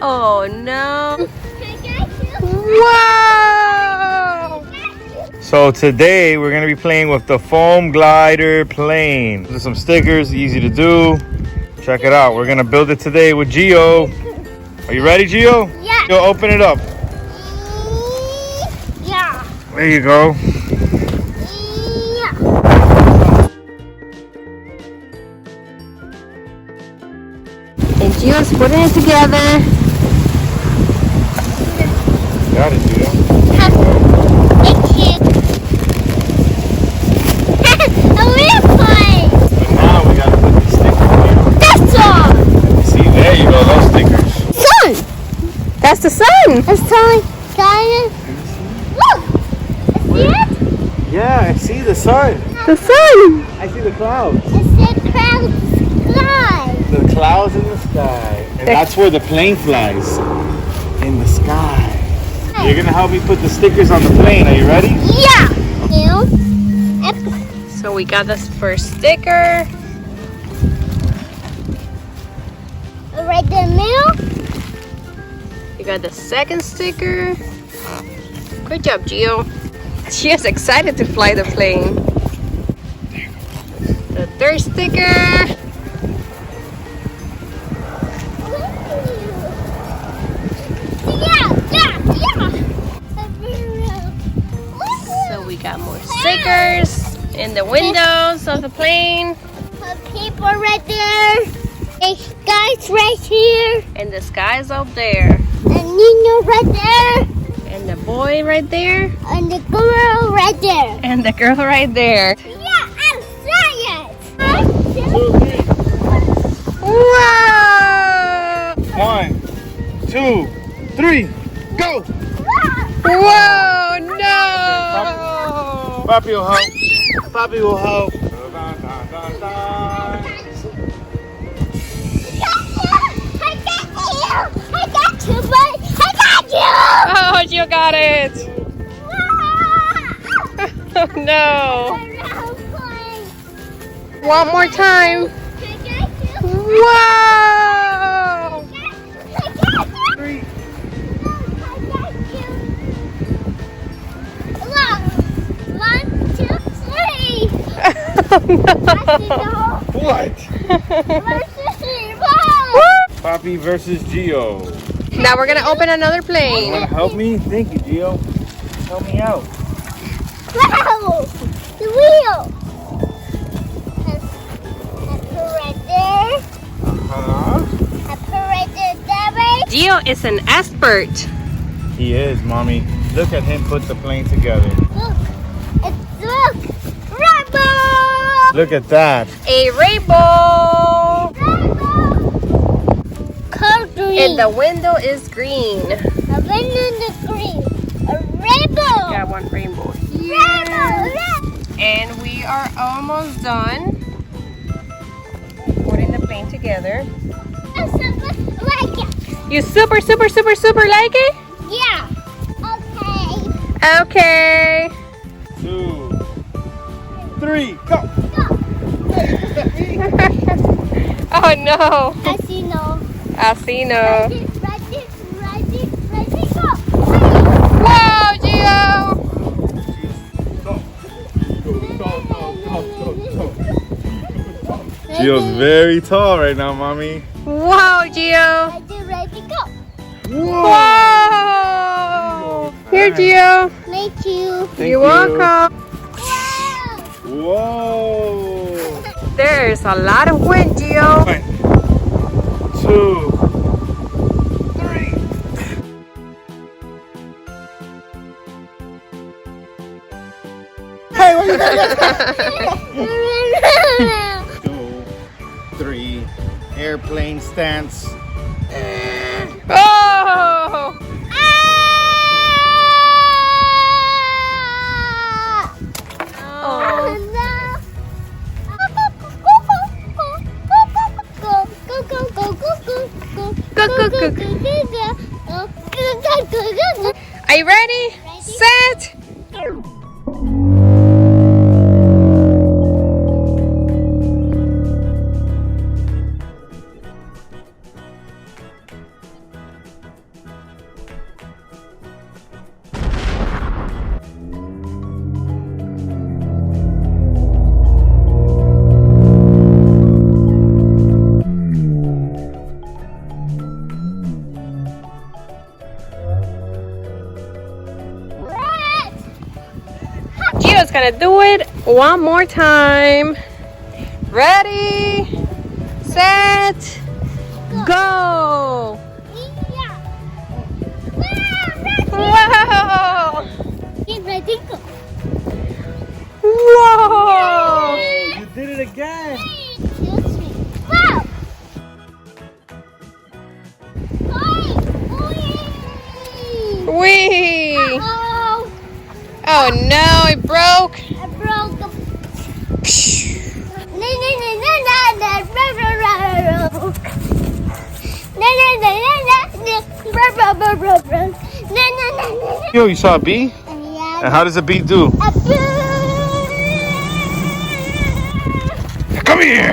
Oh no. Wow! So today we're gonna be playing with the foam glider plane. There's some stickers, easy to do. Check it out. We're gonna build it today with Gio. Are you ready, Gio? Yeah. Gio, open it up. Yeah. There you go. Yeah. And Gio's putting it together. Got it, Gio. Thank you. A real plane. But now we gotta put these stickers here. That's all. See, there you go, those stickers. Sun. That's the sun. The sun. Look. See it? Yeah, I see the sun. The sun. I see the clouds. It's the cloud sky. The clouds in the sky. And that's where the plane flies. In the sky. You're gonna help me put the stickers on the plane. Are you ready? Yeah. So we got this first sticker. Right in the middle. You got the second sticker. Good job, Gio. She is excited to fly the plane. The third sticker. So we got more stickers in the windows of the plane. People right there. The sky's right here. And the sky's up there. And Nino right there. And the boy right there. And the girl right there. And the girl right there. Yeah, I'm serious. Wow! 1, 2, 3, go! Whoa, no! Papi will help. Papi will help. I got you, bud. I got you. Oh, you got it! Oh no! One more time. Wow! 3. Look. 1, 2, 3. What? Versus Papi versus Gio. Now we're gonna open another You plane. wanna help me? Thank you, Gio. Help me out. Wow! The wheel! I put right there. Huh? I put right there that way. Gio is an expert. He is, Mommy. Look at him put the plane together. Look! Look! Rainbow! Look at that. A rainbow. Rainbow! Color green. And the window is green. A window in the green. A rainbow! Got one rainbow. Rainbow! And we are almost done putting the plane together. Like it. You super like it? Yeah. Okay. Okay. 2, 3, go. Oh no. Casino. Asino. Ready, go. Wow, Gio. Gio's very tall right now, Mommy. Wow, Gio. Ready, go. Whoa! Wow. Here, Gio. Thank you. Thank You're you. welcome. Whoa! There's a lot of wind, Gio. 1, 2, 3. Hey, what are you doing? 2, 3. Airplane stance. Oh! Are you ready? Set. Gio's gonna do it one more time. Ready, set, go. Wow. Whoa. You did it again. Wow. Wee. Oh, Oh no, it broke. I broke the. Yo, you saw a bee? And how does a bee do? Come here!